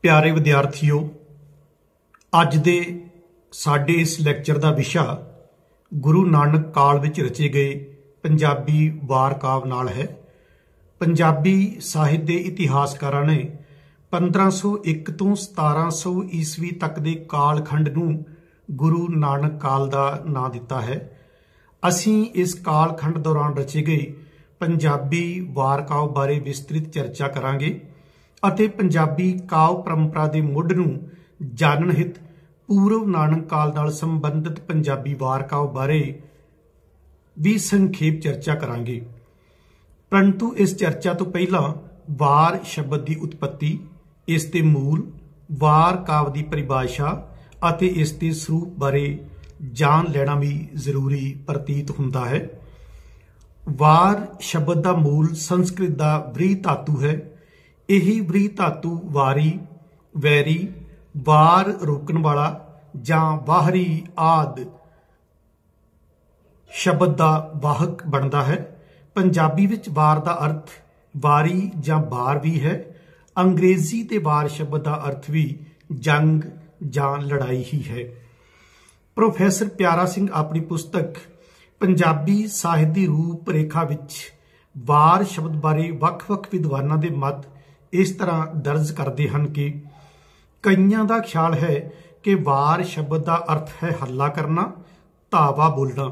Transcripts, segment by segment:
प्यारे विद्यार्थियों, अज दे साडे इस लैक्चर का विषा गुरु नानक काल विच रचे गए पंजाबी वार काव्य नाल है। पंजाबी साहित्य के इतिहासकारां ने 1501 तो 1700 ईस्वी तक के काल खंड नूं गुरु नानक काल का नां दिता है। असीं इस काल खंड दौरान रचे गए पंजाबी वार काव्य बारे विस्तृत चर्चा करांगे ਅਤੇ पंजाबी काव्य परंपरा के मुੱਢ ਨੂੰ जानन हित पूर्व नानक काल नाल संबंधित पंजाबी वार काव्य बारे भी संखेप चर्चा करांगे। परंतु इस चर्चा तो पहला वार शब्द की उत्पत्ति, इसके मूल, वार काव्य की परिभाषा ਅਤੇ इसके स्वरूप बारे जान लेना भी जरूरी प्रतीत हुंदा है। वार शब्द का मूल संस्कृत का व्रीहि धातु है। यही व्रीहि धातु वारी, वैरी, वार रोकण वाला जां वाहरी आदि शब्द का वाहक बनता है। पंजाबी विच वार का अर्थ वारी जां बार भी है। अंग्रेजी ते वार शब्द का अर्थ भी जंग जां लड़ाई ही है। प्रोफैसर प्यारा सिंह अपनी पुस्तक पंजाबी साहित्य की रूप रेखा विच वार शब्द बारे वख-वख विद्वानां दे मत इस तरह दर्ज करते हैं कि कईयां दा ख्याल है कि वार शब्द का अर्थ है हल्ला करना, धावा बोलना।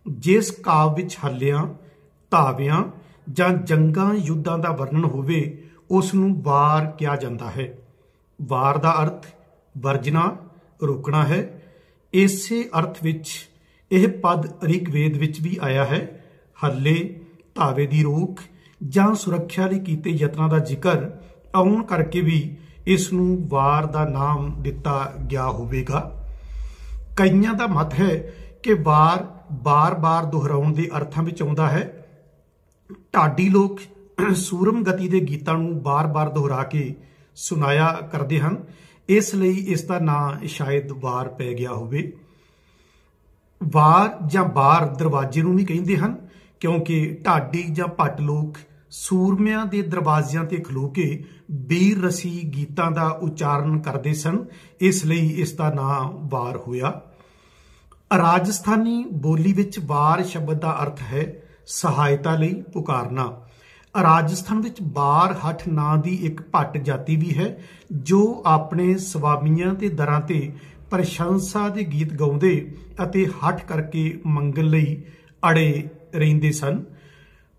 जिस काव्य विच हल्लियां, धावियां जां जंगां युद्धां दा वर्णन होवे उस नूं वार कहा जाता है। वार का अर्थ वर्जना, रोकना है। इसे अर्थ विच यह पद ऋग्वेद विच भी आया है। हल्ले, धावे की रोक जां सुरक्षा लई कीते यत्नां दा जिक्र आउण करके भी इस नूं वार दा नाम दिता गया होवेगा। कईयां दा मत है कि वार बार बार दोहराउण दे अर्थां विच आउंदा है। ढाडी लोग सूरम गति के गीतां नूं बार बार दोहरा के सुनाया करते हैं, इसलिए इसका नाम शायद वार पै गया होवे। वार जां बार दरवाजे नूं भी कहिंदे हन, क्योंकि ढाडी जां भट लोग सूरमियां दे दरवाजियां ते खलो के बीर रसी गीतां दा उच्चारण करते सन, इसलिए इसका नाम वार होया। राजस्थानी बोली विच वार शब्द का अर्थ है सहायता लई पुकारना। राजस्थान विच बार हठ नां दी एक भट जाति भी है जो अपने स्वामियां ते दरां ते प्रशंसा दे गीत गाउंदे अते हठ करके मंगण लई अड़े रहिंदे सन।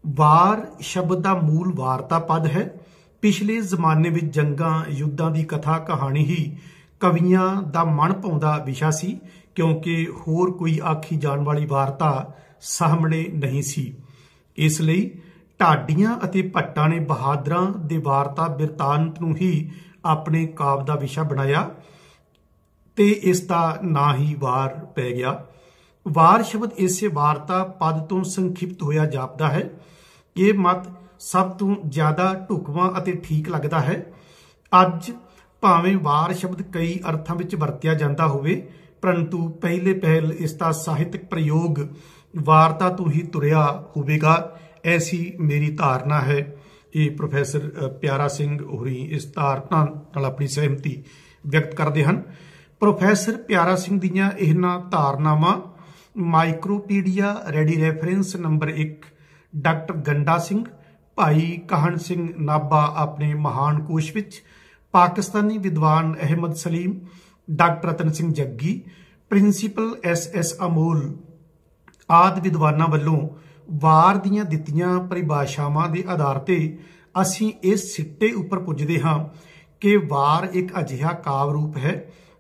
वार शब्द का मूल वार्ता पद है। पिछले जमाने में जंगां युद्धां की कथा कहानी ही कवियां दा मन भाउंदा विषा सी, क्योंकि होर कोई आखी जाण वाली वार्ता सामने नहीं सी। इसलिए ढाडियां अते भट्टां ने बहादुरां दे वार्ता बिरतांत नूं ही अपने काव्य का विषा बनाया ते इसका ना ही वार पै गया। वार शब्द इस वार्ता पद तो संक्षिप्त होया जापदा है। ये मत सब तो ज्यादा ढुकवां अते ठीक लगता है। अज भावें वार शब्द कई अर्थां विच वरतिया जाता होवे, परंतु पहले पहल इसका साहित्यक प्रयोग वार्ता तो ही तुरिया होवेगा, ऐसी मेरी धारणा है। ये प्रोफैसर प्यारा सिंह होरी इस धारणा नाल अपनी सहमति व्यक्त करते हैं। प्रोफैसर प्यारा सिंह दीयां इन्हां धारणावां माइक्रोपीडिया रेडी रैफरेंस नंबर 1 डॉक्टर गंडा सिंह, भाई कहन सिंह नाभा अपने महान कोश विच, पाकिस्तानी विद्वान Ahmad Salim, doctor Ratan Singh Jaggi, principal SS Amol आदि विद्वानां वल्लों वार दीयां दित्तियां परिभाषावां दे आधार ते असीं इस सिੱਟੇ उपर पुजदे हां कि वार एक अजिहा काव्य रूप है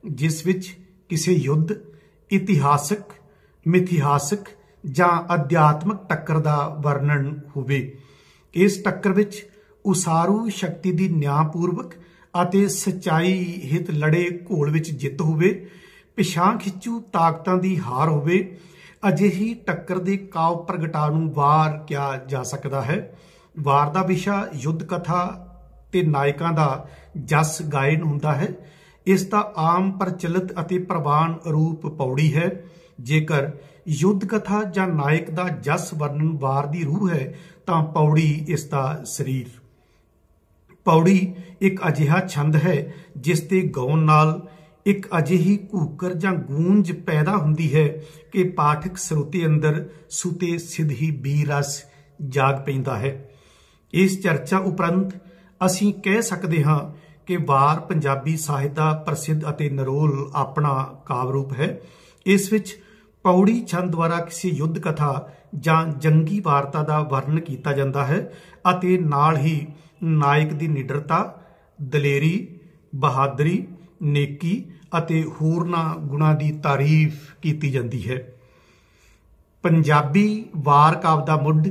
जिस विच किसी युद्ध, इतिहासक, मिथिहासक जां अध्यात्मक टक्कर का वर्णन होवे। इस टक्कर विच उसारू शक्ति की न्यायपूर्वक अते सच्चाई हित लड़े घोल विच जित होवे, पिछां खिंचू ताकतां की हार होवे। अजिही टक्कर के काव्य प्रगटा नूं वार कहा जा सकता है। वार का विषा युद्ध कथा ते नायकां का जस गायन हुंदा है। इसका आम प्रचलित अति प्रवान रूप पौड़ी है। जेकर युद्ध कथा जां नायक का जस वर्णन वार की रूह है तां पौड़ी इसका शरीर। पौड़ी एक अजिहा छंद है जिस ते गाउण नाल एक अजिही घूकर जां गूंज पैदा हुंदी है कि पाठक ਸਰੋਤੇ अंदर सुते सिद्ध ही बीर रस जाग पैंदा है। इस चर्चा उपरंत ਅਸੀਂ ਕਹਿ ਸਕਦੇ ਹਾਂ कि वार पंजाबी ਸਾਹਿਤ ਦਾ ਪ੍ਰਸਿੱਧ ਅਤੇ ਨਿਰੋਲ ਆਪਣਾ ਕਾਵਿ ਰੂਪ ਹੈ। ਇਸ ਵਿੱਚ ਪੌੜੀ ਛੰਦ ਦੁਆਰਾ ਕਿਸੇ ਯੁੱਧ ਕਥਾ ਜਾਂ ਜੰਗੀ ਵਾਰਤਾ ਦਾ ਵਰਣਨ ਕੀਤਾ ਜਾਂਦਾ ਹੈ ਅਤੇ ਨਾਲ ਹੀ ਨਾਇਕ ਦੀ ਨਿਡਰਤਾ, ਦਲੇਰੀ, ਬਹਾਦਰੀ, ਨੇਕੀ ਅਤੇ ਹੋਰਨਾਂ ਗੁਣਾਂ ਦੀ ਤਾਰੀਫ ਕੀਤੀ ਜਾਂਦੀ ਹੈ। ਪੰਜਾਬੀ ਵਾਰ ਕਾਵਿ ਦਾ ਮੁੱਢ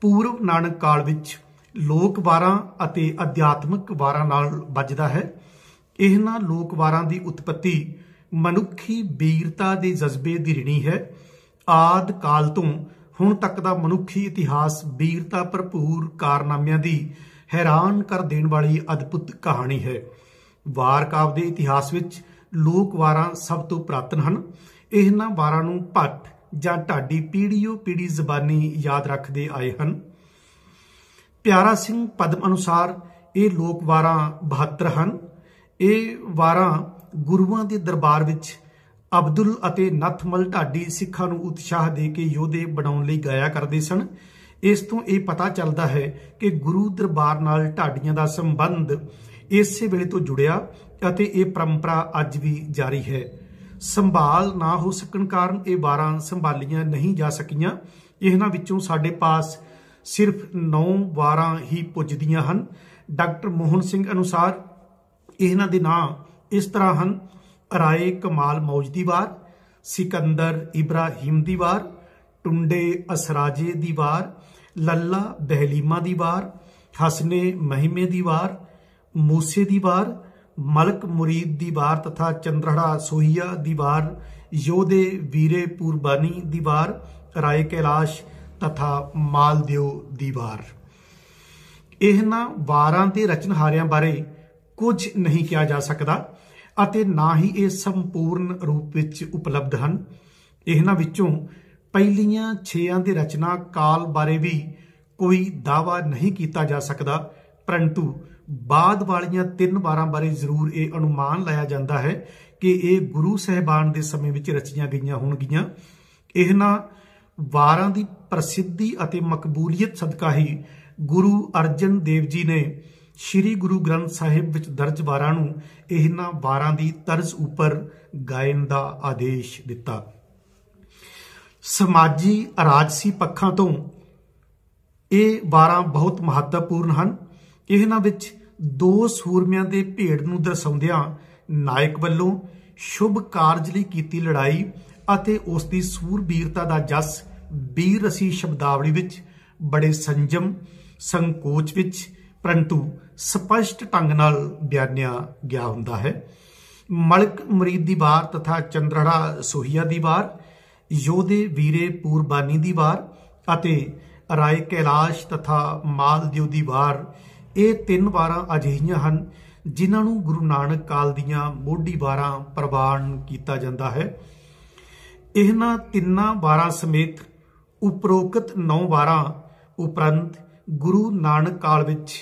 ਪੂਰਵ ਨਾਨਕ ਕਾਲ ਵਿੱਚ ਲੋਕ ਵਾਰਾਂ ਅਤੇ ਅਧਿਆਤਮਿਕ ਵਾਰਾਂ ਨਾਲ ਵੱਜਦਾ ਹੈ। ਇਹਨਾਂ ਲੋਕ ਵਾਰਾਂ ਦੀ ਉਤਪਤੀ ਮਨੁੱਖੀ ਵੀਰਤਾ ਦੇ ਜਜ਼ਬੇ ਦੀ ਰਿਣੀ ਹੈ। ਆਦ ਕਾਲ ਤੋਂ ਹੁਣ ਤੱਕ ਦਾ ਮਨੁੱਖੀ ਇਤਿਹਾਸ ਵੀਰਤਾ ਭਰਪੂਰ ਕਾਰਨਾਮਿਆਂ ਦੀ ਹੈਰਾਨ ਕਰ ਦੇਣ ਵਾਲੀ ਅਦਭੁਤ ਕਹਾਣੀ ਹੈ। ਵਾਰ ਕਾਵਿ ਦੇ ਇਤਿਹਾਸ ਵਿੱਚ ਲੋਕ ਵਾਰਾਂ ਸਭ ਤੋਂ ਪੁਰਾਤਨ ਹਨ। ਇਹਨਾਂ ਵਾਰਾਂ ਨੂੰ ਭੱਟ ਜਾਂ ਢਾਡੀ ਪੀੜ੍ਹੀਓ ਪੀੜ੍ਹੀ ਜ਼ਬਾਨੀ ਯਾਦ ਰੱਖਦੇ ਆਏ ਹਨ। ਪਿਆਰਾ ਸਿੰਘ ਪਦਮ ਅਨੁਸਾਰ ਇਹ ਲੋਕ ਵਾਰਾਂ 72 ਹਨ। ਇਹ ਵਾਰਾਂ ਗੁਰੂਆਂ ਦੇ ਦਰਬਾਰ ਵਿੱਚ ਅਬਦੁਲ ਅਤੇ ਨੱਥਮਲ ਢਾਡੀ ਸਿੱਖਾਂ ਨੂੰ ਉਤਸ਼ਾਹ ਦੇ ਕੇ ਯੋਧੇ ਬਣਾਉਣ ਲਈ ਗਾਇਆ ਕਰਦੇ ਸਨ। ਇਸ ਤੋਂ ਇਹ ਪਤਾ ਚੱਲਦਾ ਹੈ ਕਿ ਗੁਰੂ ਦਰਬਾਰ ਨਾਲ ਢਾਡੀਆਂ ਦਾ ਸੰਬੰਧ ਇਸੇ ਵੇਲੇ ਤੋਂ ਜੁੜਿਆ ਅਤੇ ਇਹ ਪਰੰਪਰਾ ਅੱਜ ਵੀ ਜਾਰੀ ਹੈ। ਸੰਭਾਲ ਨਾ ਹੋ ਸਕਣ ਕਾਰਨ ਇਹ ਵਾਰਾਂ ਸੰਭਾਲੀਆਂ ਨਹੀਂ ਜਾ ਸਕੀਆਂ। ਇਹਨਾਂ ਵਿੱਚੋਂ ਸਾਡੇ ਪਾਸ ਸਿਰਫ 9 ਵਾਰਾਂ ਹੀ ਪੁੱਜਦੀਆਂ ਹਨ। ਡਾਕਟਰ ਮੋਹਨ ਸਿੰਘ ਅਨੁਸਾਰ ਇਹਨਾਂ ਦੇ ਨਾਂ ਇਸ ਤਰ੍ਹਾਂ ਹਨ: ਰਾਏ ਕਮਾਲ ਮੌਜ ਦੀ ਵਾਰ, ਸਿਕੰਦਰ ਇਬਰਾਹੀਮ ਦੀ ਵਾਰ, ਟੁੰਡੇ ਅਸਰਾਜੇ ਦੀ ਵਾਰ, ਲੱਲਾ ਬਹਿਲੀਮਾ ਦੀ ਵਾਰ, ਹਸਨੇ ਮਹਿਮੇ ਦੀ ਵਾਰ, ਮੂਸੇ ਦੀ ਵਾਰ, ਮਲਕ ਮੁਰੀਦ ਦੀ ਵਾਰ ਤਥਾ ਚੰਦਰੜਾ ਸੋਹੀਆ ਦੀ ਵਾਰ, ਯੋਧੇ ਵੀਰੇ ਪੂਰਬਾਨੀ ਦੀ ਵਾਰ, ਰਾਏ ਕੈਲਾਸ਼ तथा मालदेव दी वार। ਇਹਨਾਂ ਵਾਰਾਂ ਦੇ ਰਚਨਹਾਰਿਆਂ ਬਾਰੇ ਕੁਝ ਨਹੀਂ ਕਿਹਾ ਜਾ ਸਕਦਾ ਅਤੇ ਨਾ ਹੀ ਇਹ ਸੰਪੂਰਨ ਰੂਪ ਵਿੱਚ ਉਪਲਬਧ ਹਨ। ਇਹਨਾਂ ਵਿੱਚੋਂ ਪਹਿਲੀਆਂ 6 ਦੇ ਰਚਨਾ ਕਾਲ ਬਾਰੇ ਵੀ ਕੋਈ ਦਾਅਵਾ ਨਹੀਂ ਕੀਤਾ ਜਾ ਸਕਦਾ, ਪਰੰਤੂ ਬਾਅਦ ਵਾਲੀਆਂ 3 ਵਾਰਾਂ ਬਾਰੇ ਜ਼ਰੂਰ ਇਹ ਅਨੁਮਾਨ ਲਾਇਆ ਜਾਂਦਾ ਹੈ ਕਿ ਇਹ ਗੁਰੂ ਸਾਹਿਬਾਨ ਦੇ ਸਮੇਂ ਵਿੱਚ ਰਚੀਆਂ ਗਈਆਂ ਹੋਣਗੀਆਂ। ਇਹਨਾਂ ਵਾਰਾਂ ਦੀ ਪ੍ਰਸਿੱਧੀ ਅਤੇ ਮਕਬੂਲੀਅਤ ਸਦਕਾ ਹੀ ਗੁਰੂ ਅਰਜਨ ਦੇਵ ਜੀ ਨੇ ਸ਼੍ਰੀ ਗੁਰੂ ਗ੍ਰੰਥ ਸਾਹਿਬ ਵਿੱਚ ਦਰਜ ਵਾਰਾਂ ਨੂੰ ਇਹਨਾਂ ਵਾਰਾਂ ਦੀ ਤਰਜ਼ ਉੱਪਰ ਗਾਇਨ ਦਾ ਆਦੇਸ਼ ਦਿੱਤਾ। ਸਮਾਜੀ ਰਾਜਸੀ ਪੱਖਾਂ ਤੋਂ ਇਹ ਵਾਰਾਂ ਬਹੁਤ ਮਹੱਤਵਪੂਰਨ ਹਨ। ਇਹਨਾਂ ਵਿੱਚ 2 ਸੂਰਮਿਆਂ ਦੇ ਭੇੜ ਨੂੰ ਦਰਸਾਉਂਦਿਆਂ ਨਾਇਕ ਵੱਲੋਂ ਸ਼ੁਭ ਕਾਰਜ ਲਈ ਕੀਤੀ ਲੜਾਈ ਅਤੇ ਉਸ ਦੀ ਸੂਰਬੀਰਤਾ ਦਾ ਜਸ ਵੀਰ ਰਸੀ ਸ਼ਬਦਾਵਲੀ ਵਿੱਚ ਬੜੇ ਸੰਜਮ, ਸੰਕੋਚ ਵਿੱਚ ਪਰੰਤੂ ਸਪਸ਼ਟ ਢੰਗ ਨਾਲ ਬਿਆਨਿਆ ਗਿਆ ਹੁੰਦਾ ਹੈ। ਮਲਕ ਮੁਰੀਦ ਦੀ ਵਾਰ ਤਥਾ ਚੰਦਰੜਾ ਸੋਹੀਆ ਦੀ ਵਾਰ, ਯੋਧੇ ਵੀਰੇ ਪੂਰਬਾਨੀ ਦੀ ਵਾਰ ਅਤੇ ਰਾਏ ਕੈਲਾਸ਼ ਤਥਾ ਮਾਲਦੇਵ ਦੀ ਵਾਰ, ਇਹ 3 ਵਾਰਾਂ ਅਜਿਹੀਆਂ ਹਨ ਜਿਨ੍ਹਾਂ ਨੂੰ ਗੁਰੂ ਨਾਨਕ ਕਾਲ ਦੀਆਂ ਮੋਢੀ ਵਾਰਾਂ ਪ੍ਰਵਾਨ ਕੀਤਾ ਜਾਂਦਾ ਹੈ। ਇਹਨਾਂ 3 ਵਾਰਾਂ ਸਮੇਤ ਉਪਰੋਕਤ 9 ਵਾਰਾਂ ਉਪਰੰਤ ਗੁਰੂ ਨਾਨਕ ਕਾਲ ਵਿੱਚ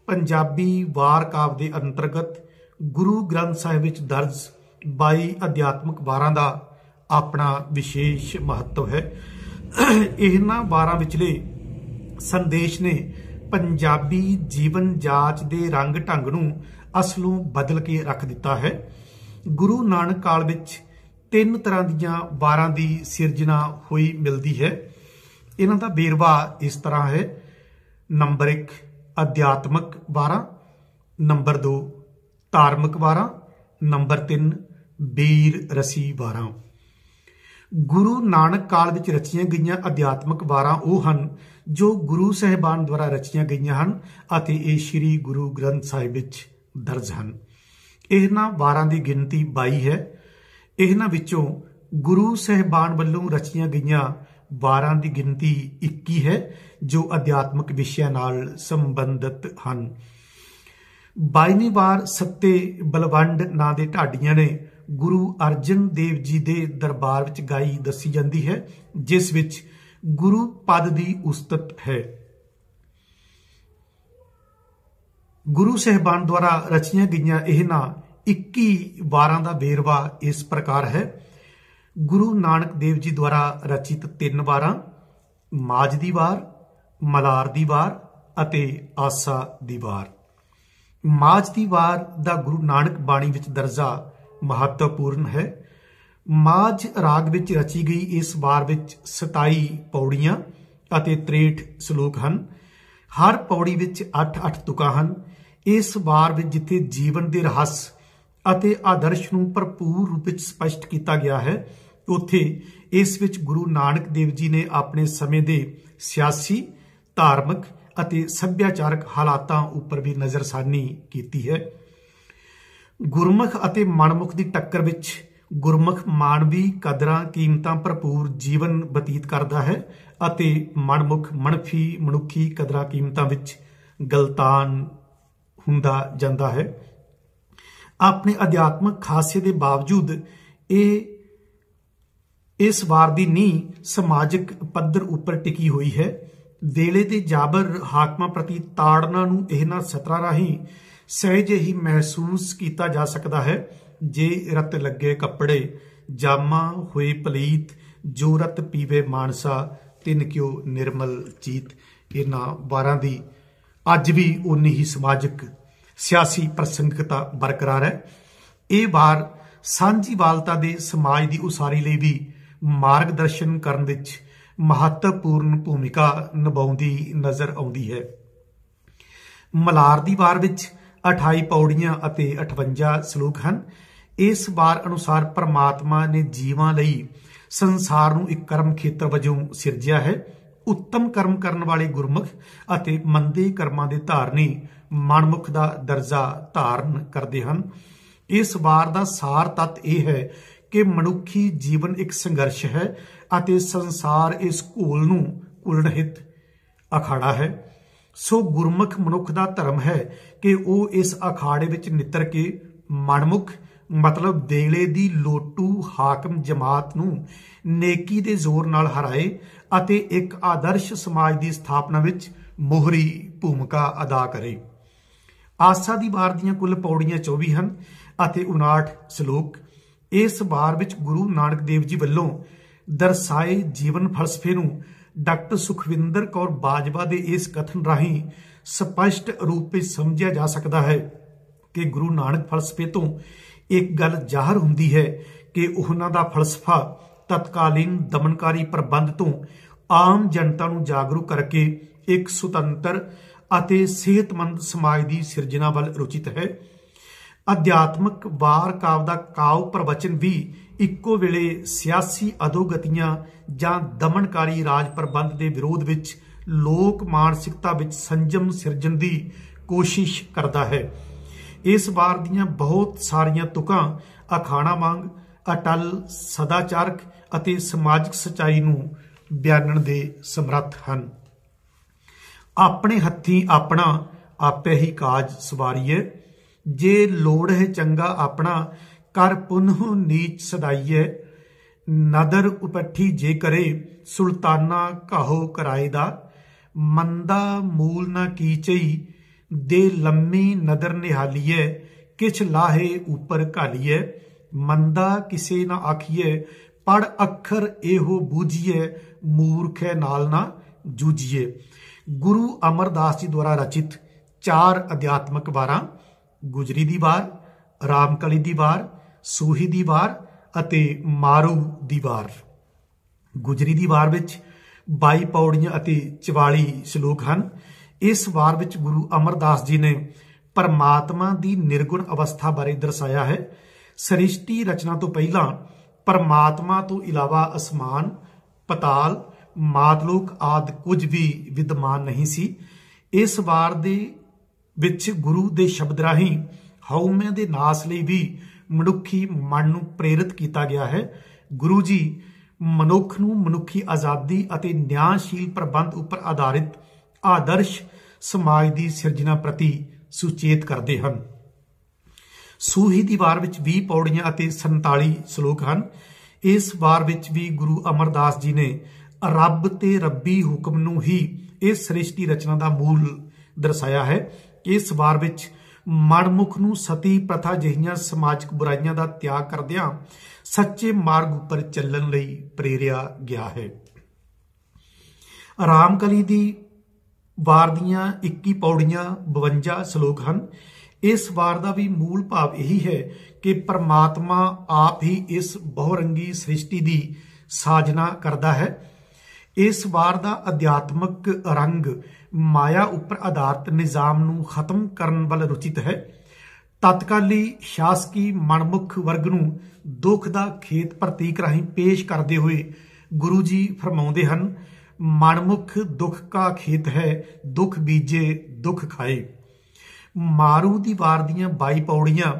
ਪੰਜਾਬੀ ਵਾਰ ਕਾਵਿ ਦੇ ਅੰਤਰਗਤ ਗੁਰੂ ਗ੍ਰੰਥ ਸਾਹਿਬ ਵਿੱਚ ਦਰਜ 22 ਅਧਿਆਤਮਿਕ ਵਾਰਾਂ ਦਾ ਆਪਣਾ ਵਿਸ਼ੇਸ਼ ਮਹੱਤਵ ਹੈ। ਇਹਨਾਂ ਵਾਰਾਂ ਵਿਚਲੇ ਸੰਦੇਸ਼ ਨੇ ਪੰਜਾਬੀ ਜੀਵਨ ਜਾਚ ਦੇ ਰੰਗ ਢੰਗ ਨੂੰ ਅਸਲੋਂ ਬਦਲ ਕੇ ਰੱਖ ਦਿੱਤਾ ਹੈ। ਗੁਰੂ ਨਾਨਕ ਕਾਲ ਵਿੱਚ 3 ਤਰ੍ਹਾਂ ਦੀਆਂ ਵਾਰਾਂ ਦੀ ਸਿਰਜਣਾ ਹੋਈ ਮਿਲਦੀ ਹੈ। ਇਹਨਾਂ ਦਾ ਵੇਰਵਾ ਇਸ ਤਰ੍ਹਾਂ ਹੈ: ਨੰਬਰ 1 ਅਧਿਆਤਮਿਕ ਵਾਰਾਂ, ਨੰਬਰ 2 ਧਾਰਮਿਕ ਵਾਰਾਂ, ਨੰਬਰ 3 ਵੀਰ ਰਸੀ ਵਾਰਾਂ। ਗੁਰੂ ਨਾਨਕ ਕਾਲ ਵਿੱਚ ਰਚੀਆਂ ਗਈਆਂ ਅਧਿਆਤਮਿਕ ਵਾਰਾਂ ਉਹ ਹਨ ਜੋ ਗੁਰੂ ਸਾਹਿਬਾਨ ਦੁਆਰਾ ਰਚੀਆਂ ਗਈਆਂ ਹਨ ਅਤੇ ਇਹ ਸ਼੍ਰੀ ਗੁਰੂ ਗ੍ਰੰਥ ਸਾਹਿਬ ਵਿੱਚ ਦਰਜ ਹਨ। ਇਹਨਾਂ ਵਾਰਾਂ ਦੀ ਗਿਣਤੀ 22 ਹੈ। ਇਹਨਾਂ ਵਿੱਚੋਂ ਗੁਰੂ ਸਾਹਿਬਾਨ ਵੱਲੋਂ ਰਚੀਆਂ ਗਈਆਂ ਵਾਰਾਂ ਦੀ ਗਿਣਤੀ 21 ਹੈ ਜੋ ਅਧਿਆਤਮਿਕ ਵਿਸ਼ਿਆਂ ਨਾਲ ਸੰਬੰਧਿਤ ਹਨ। 22ਵੀਂ ਵਾਰ ਸੱਤੇ ਬਲਵੰਡ ਨਾਂ ਦੇ ਢਾਡੀਆਂ ਨੇ ਗੁਰੂ ਅਰਜਨ ਦੇਵ ਜੀ ਦੇ ਦਰਬਾਰ ਵਿੱਚ ਗਾਈ ਦੱਸੀ ਜਾਂਦੀ ਹੈ, ਜਿਸ ਵਿੱਚ ਗੁਰੂ ਪਦ ਦੀ ਉਸਤਤ ਹੈ। गुरु साहिबान द्वारा रचिया गईयां इन्हां 21 वारां दा वेरवा इस प्रकार है। गुरु नानक देव जी द्वारा रचित 3 वारां, माज दी वार, मलार दी वार अते आसा दी वार। माज दी वार दा गुरु नानक बाणी विच दर्जा महत्वपूर्ण है। माज राग विच रची गई इस वार विच 27 पौड़ियां अते 63 सलोक हन। हर पौड़ी विच 8-8 तुकां हन। इस वार विच जिथे जीवन दे रहस अते आदर्श नूं भरपूर रूप विच स्पष्ट किया गया है, उत्थे इस विच गुरु नानक देव जी ने अपने समय दे सियासी, धार्मिक अते सभ्याचारक हालातां उपर भी नज़रसानी कीती है। गुरमुख अते मनमुख की टक्कर विच गुरमुख मानवी कदरां कीमतां भरपूर जीवन बतीत करता है अते मनमुख मनुखी कदरां कीमतां विच गलतान हुंदा जांदा है। अपने अध्यात्मक खासियत के बावजूद इस वार की नींह समाजिक पद्धर उपर टिकी हुई है। वेले के जाबर हाकमां प्रति ताड़ना नूं इन्हां सतरां राहीं सहज ही महसूस किया जा सकता है। जे रत लगे कपड़े जामा हुए पलीत, जो रत पीवे मानसा तिन क्यों निर्मल चीत। इन्हां वारां दी अज भी उन्नी ही समाजिक सियासी प्रसंगिकता बरकरार है। ये वार सांझीवालता दे समाज की उसारी लई भी मार्गदर्शन करन विच महत्वपूर्ण भूमिका निभाउंदी नज़र आउंदी है। मलार दी वार विच 28 पौड़ियां अते 58 सलोक हन। इस वार अनुसार परमात्मा ने जीवां लई संसार नूं एक कर्म खेतर वजों सिरजिया है। उत्तम कर्म करन वाले गुरमुख अते मंदे कर्मां दे धारनी मनमुख दा दर्जा धारण करदे हन। इस वार दा सार तत्त यह है कि मनुखी जीवन एक संघर्ष है अते संसार इस घोल नूं घुलणहित अखाड़ा है। सो गुरमुख मनुख दा धर्म है कि वो इस अखाड़े विच नितर के मनमुख मतलब देले दी लोटू हाकम जमात नूं नेकी दे जोर नाल हराए अते एक आदर्श समाज की स्थापना विच मोहरी भूमिका अदा करे। आसा दी वार दीयां कुल पौड़ियां 24 हन अते 59 सलोक। इस वार विच गुरु नानक देव जी वल्लों दर्शाए जीवन फलसफे नूं डॉक्टर सुखविंदर कौर बाजवा दे इस कथन राहीं स्पष्ट रूप में समझा जा सकता है कि गुरु नानक फलसफे तो एक गल जाहिर हुंदी है कि उन्हां दा फलसफा तत्कालीन दमनकारी प्रबंध तो आम जनता नूं जागरूक करके एक सुतंत्र अते सेहतमंद समाज की सिरजना वल रुचित है। अध्यात्मक वार काव दा काव प्रवचन भी इक्को वेले सियासी अधोगतियां जां दमनकारी राज प्रबंध के विरोध विच लोक मानसिकता विच संजम सिरजन की कोशिश करता है। इस वार दीयां बहुत सारियां तुकां अखाणा वांग अटल सदाचारक अते समाजिक सच्चाई नूं बयानण दे समर्थ हन। अपने हत्थीं अपना आपे ही काज सवारीए, जे लोड़ है चंगा अपना कर पुनः नीच सदाईए। नदर उपठी जे करे सुल्ताना कहो कराएदा, मंदा मूल न कीचई दे लम्मी नदर निहालीए, किछ लाहे ऊपर घालीए। मंदा किसे न आखिए पढ़ अखर एहो बूझिए, मूर्खे नाल ना जूझिए। गुरु अमरदास जी द्वारा रचित 4 अध्यात्मक वारां गुजरी दी वार, रामकली दी वार, सूही दी वार अते मारू दी वार। गुजरी दी वार विच 22 पौड़ियां अते 44 सलोक हन। इस वार विच गुरु अमरदास जी ने परमात्मा की निर्गुण अवस्था बारे दर्शाया है। सृष्टि रचना तो पहला परमात्मा तो इलावा आसमान, पताल, मातलोक आदि कुछ भी विद्यमान नहीं सी। इस वार दे विच गुरु दे शब्द राही हउमे दे नास लई भी मनुखी मन नूं प्रेरित किया गया है। गुरु जी मनुख नूं मनुखी आज़ादी अते न्यायशील प्रबंध उपर आधारित आदर्श समाज की सिरजना प्रति सुचेत करते हैं। सूही दी वार विच 20 पौड़ियां अते 47 सलोक हन। इस वार विच भी गुरु अमरदास जी ने रब ते रब्बी हुक्म नूं ही इस सृष्टि रचना का मूल दर्शाया है इस वार विच ਮਨਮੁਖ ਨੂੰ ਸਤੀ ਪ੍ਰਥਾ ਜਿਹੀਆਂ ਸਮਾਜਿਕ ਬੁਰਾਈਆਂ ਦਾ ਤਿਆਗ ਕਰਦਿਆਂ ਸੱਚੇ ਮਾਰਗ ਉੱਪਰ ਚੱਲਣ ਲਈ ਪ੍ਰੇਰਿਆ ਗਿਆ ਹੈ। ਰਾਮਕਲੀ ਦੀ ਵਾਰ ਦੀਆਂ 21 ਪੌੜੀਆਂ 52 ਸ਼ਲੋਕ ਹਨ। ਇਸ ਵਾਰ ਦਾ ਵੀ ਮੂਲ ਭਾਵ ਇਹੀ ਹੈ ਕਿ ਪਰਮਾਤਮਾ ਆਪ ਹੀ ਇਸ ਬਹੁਰੰਗੀ ਸ੍ਰਿਸ਼ਟੀ ਦੀ ਸਾਜਨਾ ਕਰਦਾ ਹੈ। ਇਸ ਵਾਰ ਦਾ ਅਧਿਆਤਮਕ ਰੰਗ ਮਾਇਆ ਉੱਪਰ ਆਧਾਰਿਤ ਨਿਜ਼ਾਮ ਨੂੰ ਖਤਮ ਕਰਨ ਵੱਲ ਰੁਚਿਤ ਹੈ। ਤਤਕਾਲੀ ਸ਼ਾਸਕੀ ਮਨਮੁਖ ਵਰਗ ਨੂੰ ਦੁੱਖ ਦਾ ਖੇਤ ਪ੍ਰਤੀਕ ਰਾਹੀਂ ਪੇਸ਼ ਕਰਦੇ ਹੋਏ ਗੁਰੂ ਜੀ ਫਰਮਾਉਂਦੇ ਹਨ, ਮਨਮੁਖ ਦੁੱਖ ਕਾ ਖੇਤ ਹੈ, ਦੁੱਖ ਬੀਜੇ ਦੁੱਖ ਖਾਏ। ਮਾਰੂ ਦੀ ਵਾਰ ਦੀਆਂ 22 ਪੌੜੀਆਂ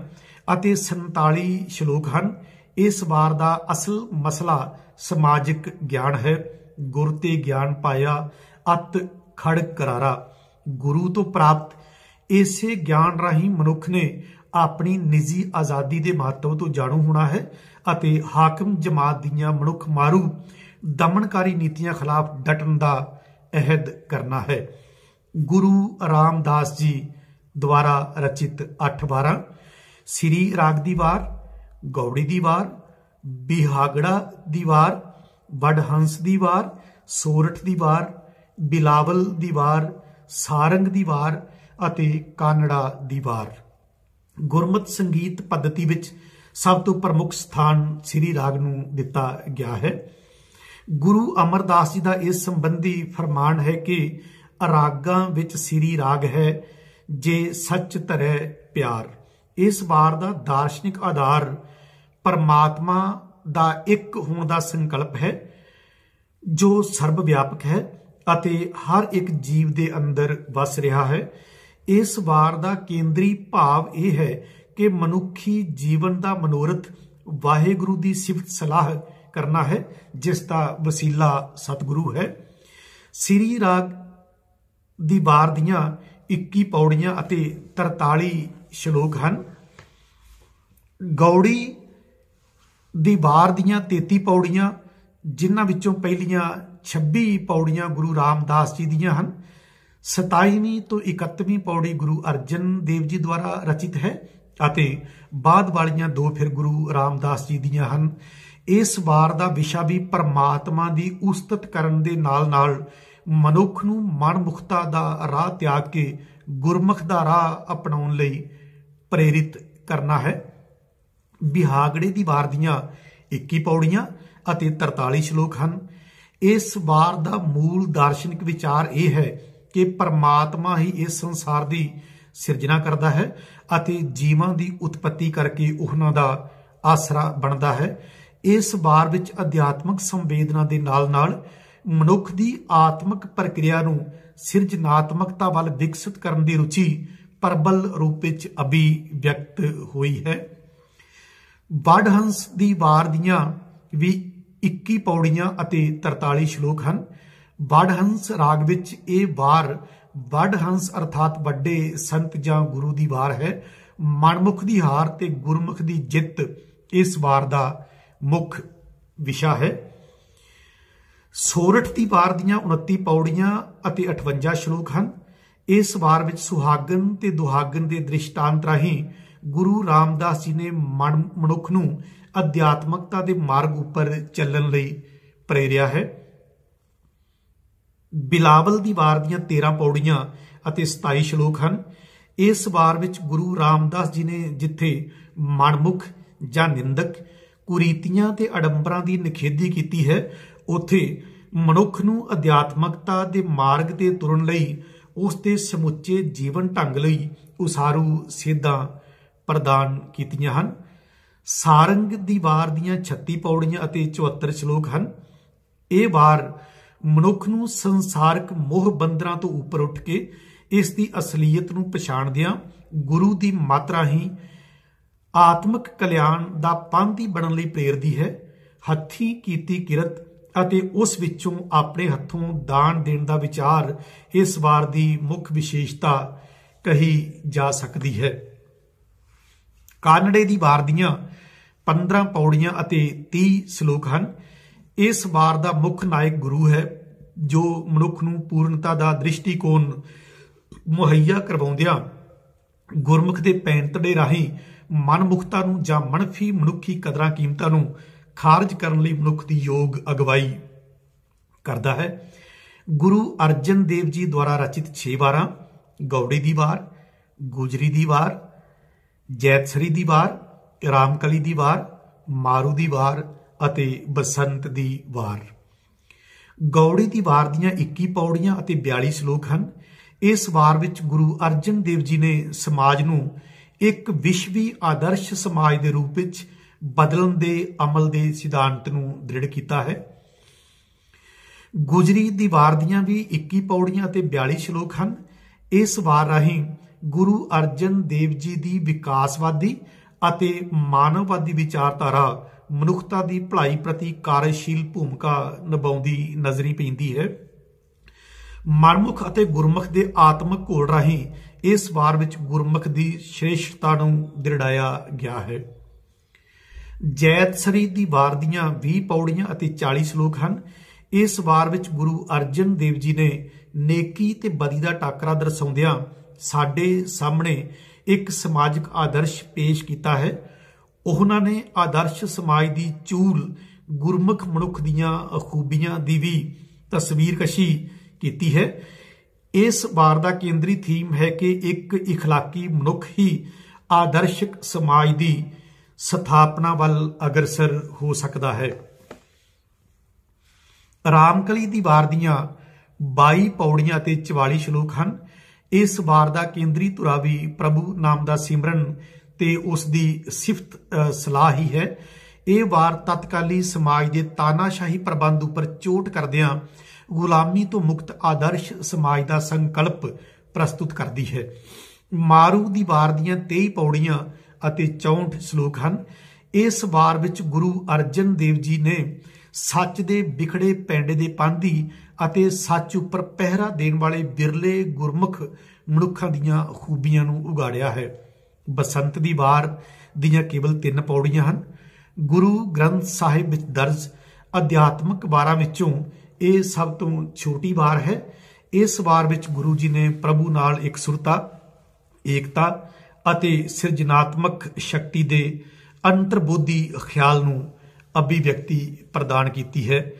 ਅਤੇ 47 ਸ਼ਲੋਕ ਹਨ। ਇਸ ਵਾਰ ਦਾ ਅਸਲ ਮਸਲਾ ਸਮਾਜਿਕ ਗਿਆਨ ਹੈ। ਗੁਰ ਤੇ ਗਿਆਨ ਪਾਇਆ ਅਤ ਖੜਗ ਕਰਾਰਾ। ਗੁਰੂ ਤੋਂ ਪ੍ਰਾਪਤ ਇਸੇ ਗਿਆਨ ਰਾਹੀਂ ਮਨੁੱਖ ਨੇ ਆਪਣੀ ਨਿੱਜੀ ਆਜ਼ਾਦੀ ਦੇ ਮਹੱਤਵ ਤੋਂ ਜਾਣੂ ਹੋਣਾ ਹੈ ਅਤੇ ਹਾਕਮ ਜਮਾਤ ਦੀਆਂ ਮਨੁੱਖ ਮਾਰੂ ਦਮਨਕਾਰੀ ਨੀਤੀਆਂ ਖਿਲਾਫ ਡਟਣ ਦਾ ਅਹਿਦ ਕਰਨਾ ਹੈ। ਗੁਰੂ ਰਾਮਦਾਸ ਜੀ ਦੁਆਰਾ ਰਚਿਤ 8-12 ਸ੍ਰੀ ਰਾਗ ਦੀ ਵਾਰ, ਗੌੜੀ ਦੀ ਵਾਰ, ਬਿਹਾਗੜਾ ਦੀ ਵਾਰ, ਵਡਹੰਸ ਦੀ ਵਾਰ, ਸੋਰਠ ਦੀ ਵਾਰ, ਬਿਲਾਵਲ ਦੀ ਵਾਰ, ਸਾਰੰਗ ਦੀ ਵਾਰ ਅਤੇ ਕਾਨੜਾ ਦੀ ਵਾਰ। ਗੁਰਮਤਿ ਸੰਗੀਤ ਪੱਧਤੀ ਵਿੱਚ ਸਭ ਤੋਂ ਪ੍ਰਮੁੱਖ ਸਥਾਨ ਸ੍ਰੀ ਰਾਗ ਨੂੰ ਦਿੱਤਾ ਗਿਆ ਹੈ। ਗੁਰੂ ਅਮਰਦਾਸ ਜੀ ਦਾ ਇਸ ਸੰਬੰਧੀ ਫਰਮਾਨ ਹੈ ਕਿ ਰਾਗਾਂ ਵਿੱਚ ਸ੍ਰੀ ਰਾਗ ਹੈ, ਜੇ ਸੱਚ ਧਰੈ ਪਿਆਰ। ਇਸ ਵਾਰ ਦਾ ਦਾਰਸ਼ਨਿਕ ਆਧਾਰ ਪਰਮਾਤਮਾ ਦਾ ਇੱਕ ਹੋਣ ਦਾ ਸੰਕਲਪ ਹੈ ਜੋ ਸਰਬ ਵਿਆਪਕ ਹੈ ਅਤੇ ਹਰ ਇੱਕ ਜੀਵ ਦੇ ਅੰਦਰ ਵਸ ਰਿਹਾ ਹੈ। ਇਸ ਵਾਰ ਦਾ ਕੇਂਦਰੀ ਭਾਵ ਇਹ ਹੈ ਕਿ ਮਨੁੱਖੀ ਜੀਵਨ ਦਾ ਮਨੋਰਥ ਵਾਹਿਗੁਰੂ ਦੀ ਸਿਫਤ ਸਲਾਹ ਕਰਨਾ ਹੈ, ਜਿਸ ਦਾ ਵਸੀਲਾ ਸਤਿਗੁਰੂ ਹੈ। ਸ੍ਰੀ ਰਾਗ ਦੀ ਵਾਰ ਦੀਆਂ 21 ਪੌੜੀਆਂ ਅਤੇ 43 ਸ਼ਲੋਕ ਹਨ। ਗੌੜੀ ਦੀ ਵਾਰ ਦੀਆਂ 33 ਪੌੜੀਆਂ, ਜਿਨ੍ਹਾਂ ਵਿੱਚੋਂ ਪਹਿਲੀਆਂ 26 ਪੌੜੀਆਂ ਗੁਰੂ ਰਾਮਦਾਸ ਜੀ ਦੀਆਂ ਹਨ। 27ਵੀਂ ਤੋਂ 31ਵੀਂ ਪੌੜੀ ਗੁਰੂ ਅਰਜਨ ਦੇਵ ਜੀ ਦੁਆਰਾ ਰਚਿਤ ਹੈ ਅਤੇ ਬਾਅਦ ਵਾਲੀਆਂ 2 ਫਿਰ ਗੁਰੂ ਰਾਮਦਾਸ ਜੀ ਦੀਆਂ ਹਨ। ਇਸ ਵਾਰ ਦਾ ਵਿਸ਼ਾ ਵੀ ਪਰਮਾਤਮਾ ਦੀ ਉਸਤਤ ਕਰਨ ਦੇ ਨਾਲ ਨਾਲ ਮਨੁੱਖ ਨੂੰ ਮਨਮੁਖਤਾ ਦਾ ਰਾਹ ਤਿਆਗ ਕੇ ਗੁਰਮੁਖ ਦਾ ਰਾਹ ਅਪਣਾਉਣ ਲਈ ਪ੍ਰੇਰਿਤ ਕਰਨਾ ਹੈ। ਬਿਹਾਗੜੇ ਦੀ ਵਾਰ ਦੀਆਂ 21 ਪੌੜੀਆਂ ਅਤੇ 43 ਸ਼ਲੋਕ ਹਨ। ਇਸ ਵਾਰ ਦਾ ਮੂਲ ਦਾਰਸ਼ਨਿਕ ਵਿਚਾਰ ਇਹ ਹੈ ਕਿ ਪਰਮਾਤਮਾ ਹੀ ਇਸ ਸੰਸਾਰ ਦੀ ਸਿਰਜਣਾ ਕਰਦਾ ਹੈ ਅਤੇ ਜੀਵਾਂ ਦੀ ਉਤਪਤੀ ਕਰਕੇ ਉਹਨਾਂ ਦਾ ਆਸਰਾ ਬਣਦਾ ਹੈ। ਇਸ ਵਾਰ ਵਿੱਚ ਅਧਿਆਤਮਕ ਸੰਵੇਦਨਾ ਦੇ ਨਾਲ ਨਾਲ ਮਨੁੱਖ ਦੀ ਆਤਮਿਕ ਪ੍ਰਕਿਰਿਆ ਨੂੰ ਸਿਰਜਣਾਤਮਕਤਾ ਵੱਲ ਵਿਕਸਿਤ ਕਰਨ ਦੀ ਰੁਚੀ ਪ੍ਰਬਲ ਰੂਪ ਵਿੱਚ ਅਭਿਵਿਅਕਤ ਹੋਈ ਹੈ। ਵਡਹੰਸ ਦੀ ਵਾਰ ਦੀਆਂ ਵੀ 21 ਪੌੜੀਆਂ ਅਤੇ 43 ਸ਼ਲੋਕ ਹਨ। ਵਡਹੰਸ ਰਾਗ ਵਿੱਚ ਇਹ ਵਾਰ ਵਡਹੰਸ ਅਰਥਾਤ ਵੱਡੇ ਸੰਤ ਜਾਂ ਗੁਰੂ ਦੀ ਵਾਰ ਹੈ। ਮਨਮੁਖ ਦੀ ਹਾਰ ਤੇ ਗੁਰਮੁਖ ਦੀ ਜਿੱਤ ਇਸ ਵਾਰ ਦਾ ਮੁੱਖ ਵਿਸ਼ਾ ਹੈ। ਸੋਰਠ ਦੀ ਵਾਰ ਦੀਆਂ 29 ਪੌੜੀਆਂ ਅਤੇ 58 ਸ਼ਲੋਕ ਹਨ। ਇਸ ਵਾਰ ਵਿੱਚ ਸੁਹਾਗਨ ਤੇ ਦੁਹਾਗਨ ਦੇ ਦ੍ਰਿਸ਼ਟਾਂਤ ਰਾਹੀਂ ਗੁਰੂ ਰਾਮਦਾਸ ਜੀ ਨੇ ਮਨੁੱਖ ਨੂੰ ਅਧਿਆਤਮਕਤਾ ਦੇ ਮਾਰਗ ਉੱਪਰ ਚੱਲਣ ਲਈ ਪ੍ਰੇਰਿਆ ਹੈ। ਬਿਲਾਵਲ ਦੀ ਵਾਰ ਦੀਆਂ 13 ਪੌੜੀਆਂ ਅਤੇ 27 ਸ਼ਲੋਕ ਹਨ। ਇਸ ਵਾਰ ਵਿੱਚ ਗੁਰੂ ਰਾਮਦਾਸ ਜੀ ਨੇ ਜਿੱਥੇ ਮਨਮੁਖ ਜਾਂ ਨਿੰਦਕ ਕੁਰੀਤੀਆਂ ਤੇ ਅਡੰਬਰਾਂ ਦੀ ਨਿਖੇਧੀ ਕੀਤੀ ਹੈ, ਉੱਥੇ ਮਨੁੱਖ ਨੂੰ ਅਧਿਆਤਮਕਤਾ ਦੇ ਮਾਰਗ ਤੇ ਤੁਰਨ ਲਈ ਉਸ ਦੇ ਸਮੁੱਚੇ ਜੀਵਨ ਢੰਗ ਲਈ ਉਸਾਰੂ ਸੇਧਾਂ ਪ੍ਰਦਾਨ ਕੀਤੀਆਂ ਹਨ। ਸਾਰੰਗ ਦੀ ਵਾਰ ਦੀਆਂ 36 ਪੌੜੀਆਂ ਅਤੇ 74 ਸ਼ਲੋਕ ਹਨ। ਇਹ ਵਾਰ ਮਨੁੱਖ ਨੂੰ ਸੰਸਾਰਕ ਮੋਹ ਬੰਧਨਾਂ ਤੋਂ ਉੱਪਰ ਉੱਠ ਕੇ ਇਸ ਦੀ ਅਸਲੀਅਤ ਨੂੰ ਪਛਾਣਦਿਆਂ ਗੁਰੂ ਦੀ ਮੱਤ ਰਾਹੀਂ ਆਤਮਿਕ ਕਲਿਆਣ ਦਾ ਪਾਂਧੀ ਬਣਨ ਲਈ ਪ੍ਰੇਰਦੀ ਹੈ। ਹੱਥੀਂ ਕੀਤੀ ਕਿਰਤ ਅਤੇ ਉਸ ਵਿੱਚੋਂ ਆਪਣੇ ਹੱਥੋਂ ਦਾਨ ਦੇਣ ਦਾ ਵਿਚਾਰ ਇਸ ਵਾਰ ਦੀ ਮੁੱਖ ਵਿਸ਼ੇਸ਼ਤਾ ਕਹੀ ਜਾ ਸਕਦੀ ਹੈ। ਕਾਨੜੇ ਦੀ ਵਾਰ ਦੀਆਂ 15 ਪੌੜੀਆਂ ਅਤੇ 30 ਸ਼ਲੋਕ ਹਨ। ਇਸ ਵਾਰ ਦਾ ਮੁੱਖ ਨਾਇਕ ਗੁਰੂ ਹੈ, ਜੋ ਮਨੁੱਖ ਨੂੰ ਪੂਰਨਤਾ ਦਾ ਦ੍ਰਿਸ਼ਟੀਕੋਣ ਮੁਹੱਈਆ ਕਰਵਾਉਂਦਿਆਂ ਗੁਰਮੁਖ ਦੇ ਪੈਂਤੜੇ ਰਾਹੀਂ ਮਨਮੁਖਤਾ ਨੂੰ ਜਾਂ ਮਨਫੀ ਮਨੁੱਖੀ ਕਦਰਾਂ ਕੀਮਤਾਂ ਨੂੰ ਖਾਰਜ ਕਰਨ ਲਈ ਮਨੁੱਖ ਦੀ ਯੋਗ ਅਗਵਾਈ ਕਰਦਾ ਹੈ। ਗੁਰੂ ਅਰਜਨ ਦੇਵ ਜੀ ਦੁਆਰਾ ਰਚਿਤ 6 ਵਾਰਾਂ ਗੌੜੀ ਦੀ ਵਾਰ, ਗੁਜਰੀ ਦੀ ਵਾਰ, ਜੈਤਸਰੀ ਦੀ ਵਾਰ, ਰਾਮਕਲੀ ਦੀ ਵਾਰ, ਮਾਰੂ ਦੀ ਵਾਰ ਅਤੇ ਬਸੰਤ ਦੀ ਵਾਰ। ਗੌੜੀ ਦੀ ਵਾਰ ਦੀਆਂ 21 ਪੌੜੀਆਂ ਅਤੇ 42 ਸ਼ਲੋਕ ਹਨ। ਇਸ ਵਾਰ ਵਿੱਚ ਗੁਰੂ ਅਰਜਨ ਦੇਵ ਜੀ ਨੇ ਸਮਾਜ ਨੂੰ ਇੱਕ ਵਿਸ਼ਵੀ ਆਦਰਸ਼ ਸਮਾਜ ਦੇ ਰੂਪ ਵਿੱਚ ਬਦਲਣ ਦੇ ਅਮਲ ਦੇ ਸਿਧਾਂਤ ਨੂੰ ਦ੍ਰਿੜ ਕੀਤਾ ਹੈ। ਗੁਜਰੀ ਦੀ ਵਾਰ ਦੀਆਂ ਵੀ 21 ਪੌੜੀਆਂ ਅਤੇ 42 ਸ਼ਲੋਕ ਹਨ। ਇਸ ਵਾਰ ਰਾਹੀਂ ਗੁਰੂ ਅਰਜਨ ਦੇਵ ਜੀ ਦੀ ਵਿਕਾਸਵਾਦੀ ਅਤੇ ਮਾਨਵਵਾਦੀ ਵਿਚਾਰਧਾਰਾ ਮਨੁੱਖਤਾ ਦੀ ਭਲਾਈ ਪ੍ਰਤੀ ਕਾਰਜਸ਼ੀਲ ਭੂਮਿਕਾ ਨਿਭਾਉਂਦੀ ਨਜ਼ਰੀ ਪੈਂਦੀ ਹੈ। ਮਨਮੁਖ ਅਤੇ ਗੁਰਮੁਖ ਦੇ ਆਤਮਿਕ ਘੋਲ ਰਾਹੀਂ ਇਸ ਵਾਰ ਵਿੱਚ ਗੁਰਮੁਖ ਦੀ ਸ਼੍ਰੇਸ਼ਟਤਾ ਨੂੰ ਦ੍ਰਿੜਾਇਆ ਗਿਆ ਹੈ। ਜੈਤਸਰੀ ਦੀ ਵਾਰ ਦੀਆਂ 20 ਪੌੜੀਆਂ ਅਤੇ 40 ਸ਼ਲੋਕ ਹਨ। ਇਸ ਵਾਰ ਵਿੱਚ ਗੁਰੂ ਅਰਜਨ ਦੇਵ ਜੀ ਨੇ ਨੇਕੀ ਤੇ ਬਦੀ ਦਾ ਟਾਕਰਾ ਦਰਸਾਉਂਦਿਆਂ ਸਾਡੇ ਸਾਹਮਣੇ ਇੱਕ ਸਮਾਜਿਕ ਆਦਰਸ਼ ਪੇਸ਼ ਕੀਤਾ ਹੈ। ਉਹਨਾਂ ਨੇ ਆਦਰਸ਼ ਸਮਾਜ ਦੀ ਚੂਲ ਗੁਰਮੁਖ ਮਨੁੱਖ ਦੀਆਂ ਖੂਬੀਆਂ ਦੀ ਵੀ ਤਸਵੀਰਕਸ਼ੀ ਕੀਤੀ ਹੈ। ਇਸ ਵਾਰ ਦਾ ਕੇਂਦਰੀ ਥੀਮ ਹੈ ਕਿ ਇੱਕ ਇਖਲਾਕੀ ਮਨੁੱਖ ਹੀ ਆਦਰਸ਼ਕ ਸਮਾਜ ਦੀ ਸਥਾਪਨਾ ਵੱਲ ਅਗਰਸਰ ਹੋ ਸਕਦਾ ਹੈ। ਰਾਮਕਲੀ ਦੀ ਵਾਰ ਦੀਆਂ 22 ਪੌੜੀਆਂ ਅਤੇ 44 ਸ਼ਲੋਕ ਹਨ। ਇਸ ਵਾਰ ਦਾ ਕੇਂਦਰੀ ਧੁਰਾ ਵੀ ਪ੍ਰਭੂ ਨਾਮ ਦਾ ਸਿਮਰਨ ਤੇ ਉਸ ਦੀ ਸਿਫਤ ਸਲਾਹ ਹੀ ਹੈ। ਇਹ ਵਾਰ ਤਤਕਾਲੀ ਸਮਾਜ ਦੇ ਤਾਨਾਸ਼ਾਹੀ ਪ੍ਰਬੰਧ ਉੱਪਰ ਚੋਟ ਕਰਦਿਆਂ ਗੁਲਾਮੀ ਤੋਂ ਮੁਕਤ ਆਦਰਸ਼ ਸਮਾਜ ਦਾ ਸੰਕਲਪ ਪ੍ਰਸਤੁਤ ਕਰਦੀ ਹੈ। ਮਾਰੂ ਦੀ ਵਾਰ ਦੀਆਂ 23 ਪੌੜੀਆਂ ਅਤੇ 64 ਸ਼ਲੋਕ ਹਨ। ਇਸ ਵਾਰ ਵਿੱਚ ਗੁਰੂ ਅਰਜਨ ਦੇਵ ਜੀ ਨੇ ਸੱਚ ਦੇ ਵਿਖੜੇ ਪੈਂਡੇ ਦੇ ਪਾਂਧੀ ਅਤੇ ਸੱਚ ਉੱਪਰ ਪਹਿਰਾ ਦੇਣ ਵਾਲੇ ਬਿਰਲੇ ਗੁਰਮੁਖ ਮਨੁੱਖਾਂ ਦੀਆਂ ਖੂਬੀਆਂ ਨੂੰ ਉਗਾੜਿਆ ਹੈ। ਬਸੰਤ ਦੀ ਵਾਰ ਦੀਆਂ ਕੇਵਲ 3 ਪੌੜੀਆਂ ਹਨ। ਗੁਰੂ ਗ੍ਰੰਥ ਸਾਹਿਬ ਵਿੱਚ ਦਰਜ ਅਧਿਆਤਮਿਕ ਵਾਰਾਂ ਵਿੱਚੋਂ ਇਹ ਸਭ ਤੋਂ ਛੋਟੀ ਵਾਰ ਹੈ। ਇਸ ਵਾਰ ਵਿੱਚ ਗੁਰੂ ਜੀ ਨੇ ਪ੍ਰਭੂ ਨਾਲ ਇਕਸੁਰਤਾ, ਏਕਤਾ ਅਤੇ ਸਿਰਜਣਾਤਮਕ ਸ਼ਕਤੀ ਦੇ ਅੰਤਰਬੋਧੀ ਖਿਆਲ ਨੂੰ ਅਭਿਵਿਅਕਤੀ ਪ੍ਰਦਾਨ ਕੀਤੀ ਹੈ।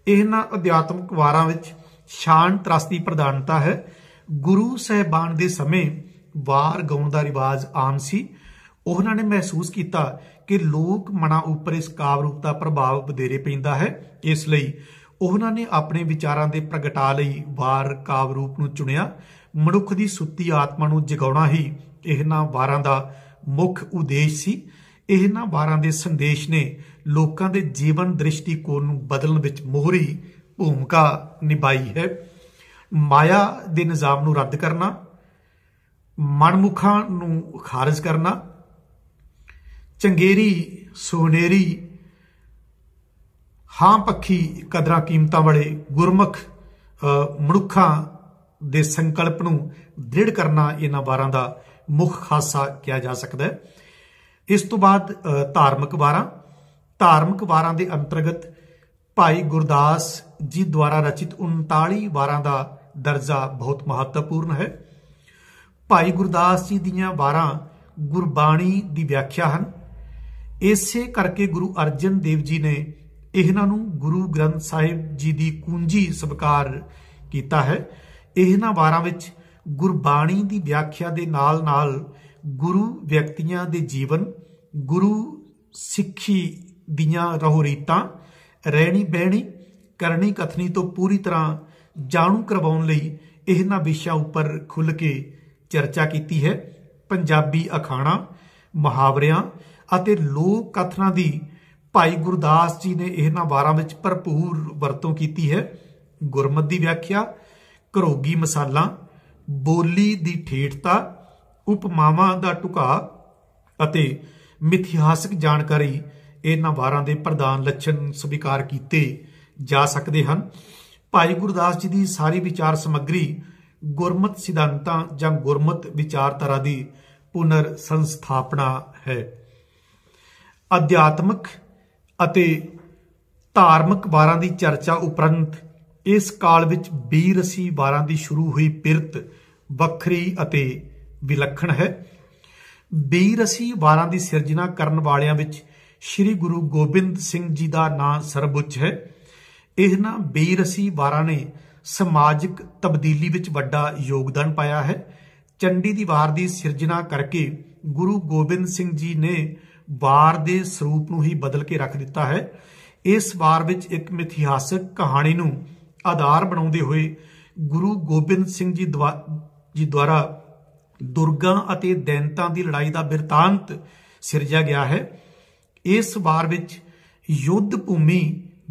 ਇਹਨਾਂ ਅਧਿਆਤਮਿਕ ਵਾਰਾਂ ਵਿੱਚ ਸ਼ਾਂਤ ਰਸ ਦੀ ਪ੍ਰਧਾਨਤਾ ਹੈ। ਗੁਰੂ ਸਾਹਿਬਾਨ ਦੇ ਸਮੇਂ ਵਾਰ ਗਾਉਣ ਦਾ ਰਿਵਾਜ ਆਮ ਸੀ। ਉਹਨਾਂ ਨੇ ਮਹਿਸੂਸ ਕੀਤਾ ਕਿ ਲੋਕ ਮਨਾਂ ਉੱਪਰ ਇਸ ਕਾਵਿ ਰੂਪ ਦਾ ਪ੍ਰਭਾਵ ਵਧੇਰੇ ਪੈਂਦਾ ਹੈ। ਇਸ ਲਈ ਉਹਨਾਂ ਨੇ ਆਪਣੇ ਵਿਚਾਰਾਂ ਦੇ ਪ੍ਰਗਟਾ ਲਈ ਵਾਰ ਕਾਵਿ ਰੂਪ ਨੂੰ ਚੁਣਿਆ। ਮਨੁੱਖ ਦੀ ਸੁੱਤੀ ਆਤਮਾ ਨੂੰ ਜਗਾਉਣਾ ਹੀ ਇਹਨਾਂ ਵਾਰਾਂ ਦਾ ਮੁੱਖ ਉਦੇਸ਼ ਸੀ। ਇਹਨਾਂ ਵਾਰਾਂ ਦੇ ਸੰਦੇਸ਼ ਨੇ ਲੋਕਾਂ ਦੇ ਜੀਵਨ ਦ੍ਰਿਸ਼ਟੀਕੋਣ ਨੂੰ ਬਦਲਣ ਵਿੱਚ ਮੋਹਰੀ ਭੂਮਿਕਾ ਨਿਭਾਈ ਹੈ। ਮਾਇਆ ਦੇ ਨਿਜ਼ਾਮ ਨੂੰ ਰੱਦ ਕਰਨਾ, ਮਨਮੁਖਾਂ ਨੂੰ ਖਾਰਜ ਕਰਨਾ, ਚੰਗੇਰੀ ਸੋਨੇਰੀ ਹਾਂ ਪੱਖੀ ਕਦਰਾਂ ਕੀਮਤਾਂ ਵਾਲੇ ਗੁਰਮੁਖ ਮਨੁੱਖਾਂ ਦੇ ਸੰਕਲਪ ਨੂੰ ਦ੍ਰਿੜ ਕਰਨਾ ਇਹਨਾਂ ਵਾਰਾਂ ਦਾ ਮੁੱਖ ਖਾਸਾ ਕਿਹਾ ਜਾ ਸਕਦਾ ਹੈ। ਇਸ ਤੋਂ ਬਾਅਦ ਧਾਰਮਿਕ ਵਾਰਾਂ ਦੇ ਅੰਤਰਗਤ ਭਾਈ ਗੁਰਦਾਸ ਜੀ ਦੁਆਰਾ ਰਚਿਤ 39 ਵਾਰਾਂ ਦਾ ਦਰਜਾ ਬਹੁਤ ਮਹੱਤਵਪੂਰਨ ਹੈ। ਭਾਈ ਗੁਰਦਾਸ ਜੀ ਦੀਆਂ ਵਾਰਾਂ ਗੁਰਬਾਣੀ ਦੀ ਵਿਆਖਿਆ ਹਨ। ਇਸੇ ਕਰਕੇ ਗੁਰੂ ਅਰਜਨ ਦੇਵ ਜੀ ਨੇ ਇਹਨਾਂ ਨੂੰ ਗੁਰੂ ਗ੍ਰੰਥ ਸਾਹਿਬ ਜੀ ਦੀ ਕੁੰਜੀ ਸਵੀਕਾਰ ਕੀਤਾ ਹੈ। ਇਹਨਾਂ ਵਾਰਾਂ ਵਿੱਚ ਗੁਰਬਾਣੀ ਦੀ ਵਿਆਖਿਆ ਦੇ ਨਾਲ-ਨਾਲ ਗੁਰੂ ਵਿਅਕਤੀਆਂ ਦੇ ਜੀਵਨ, ਗੁਰੂ ਸਿੱਖੀ ਦੀਆਂ ਰਹੁ-ਰੀਤਾਂ, ਰਹਿਣੀ ਬਹਿਣੀ, ਕਰਨੀ ਕਥਨੀ ਤੋਂ ਪੂਰੀ ਤਰ੍ਹਾਂ ਜਾਣੂ ਕਰਵਾਉਣ ਲਈ ਇਹਨਾਂ ਵਿਸ਼ਿਆਂ ਉੱਪਰ ਖੁੱਲ੍ਹ ਕੇ ਚਰਚਾ ਕੀਤੀ ਹੈ। ਪੰਜਾਬੀ ਅਖਾਣਾਂ, ਮੁਹਾਵਰਿਆਂ ਅਤੇ ਲੋਕ ਕਥਨਾਂ ਦੀ ਭਾਈ ਗੁਰਦਾਸ ਜੀ ਨੇ ਇਹਨਾਂ ਵਾਰਾਂ ਵਿੱਚ ਭਰਪੂਰ ਵਰਤੋਂ ਕੀਤੀ ਹੈ। ਗੁਰਮਤਿ ਦੀ ਵਿਆਖਿਆ, ਘਰੋਗੀ ਮਿਸਾਲਾਂ, ਬੋਲੀ ਦੀ ਠੇਠਤਾ, ਉਪਮਾਵਾਂ ਦਾ ਢੁਕਾਅ ਅਤੇ ਮਿਥਿਹਾਸਕ ਜਾਣਕਾਰੀ ਇਹਨਾਂ ਵਾਰਾਂ ਦੇ ਪ੍ਰਧਾਨ ਲੱਛਣ ਸਵੀਕਾਰ ਕੀਤੇ ਜਾ ਸਕਦੇ ਹਨ। ਭਾਈ ਗੁਰਦਾਸ ਜੀ ਦੀ ਸਾਰੀ ਵਿਚਾਰ ਸਮੱਗਰੀ ਗੁਰਮਤਿ ਸਿਧਾਂਤਾਂ ਜਾਂ ਗੁਰਮਤਿ ਵਿਚਾਰਧਾਰਾ ਦੀ ਪੁਨਰ ਸੰਸਥਾਪਨਾ ਹੈ। ਅਧਿਆਤਮਿਕ ਅਤੇ ਧਾਰਮਿਕ ਵਾਰਾਂ ਦੀ ਚਰਚਾ ਉਪਰੰਤ ਇਸ ਕਾਲ ਵਿੱਚ ਬੀਰਸੀ ਵਾਰਾਂ ਦੀ ਸ਼ੁਰੂ ਹੋਈ ਪਿਰਤ ਵੱਖਰੀ ਅਤੇ ਵਿਲੱਖਣ ਹੈ। ਬੇਰਸੀ ਵਾਰਾਂ ਦੀ ਸਿਰਜਣਾ ਕਰਨ ਵਾਲਿਆਂ ਵਿੱਚ ਸ਼੍ਰੀ ਗੁਰੂ ਗੋਬਿੰਦ ਸਿੰਘ ਜੀ ਦਾ ਨਾਂ ਸਰਵਉੱਚ ਹੈ। ਇਹਨਾਂ ਬੇਰਸੀ ਵਾਰਾਂ ਨੇ ਸਮਾਜਿਕ ਤਬਦੀਲੀ ਵਿੱਚ ਵੱਡਾ ਯੋਗਦਾਨ ਪਾਇਆ ਹੈ। ਚੰਡੀ ਦੀ ਵਾਰ ਦੀ ਸਿਰਜਣਾ ਕਰਕੇ ਗੁਰੂ ਗੋਬਿੰਦ ਸਿੰਘ ਜੀ ਨੇ ਵਾਰ ਦੇ ਸਰੂਪ ਨੂੰ ਹੀ ਬਦਲ ਕੇ ਰੱਖ ਦਿੱਤਾ ਹੈ। ਇਸ ਵਾਰ ਵਿੱਚ ਇੱਕ ਮਿਥਿਹਾਸਕ ਕਹਾਣੀ ਨੂੰ ਆਧਾਰ ਬਣਾਉਂਦੇ ਹੋਏ ਗੁਰੂ ਗੋਬਿੰਦ ਸਿੰਘ ਜੀ ਦੁਆਰਾ ਦੁਰਗਾਂ ਅਤੇ ਦੈਂਤਾਂ ਦੀ ਲੜਾਈ ਦਾ ਬਿਰਤਾਂਤ ਸਿਰਜਿਆ ਗਿਆ ਹੈ। ਇਸ ਵਾਰ ਵਿੱਚ ਯੁੱਧ ਭੂਮੀ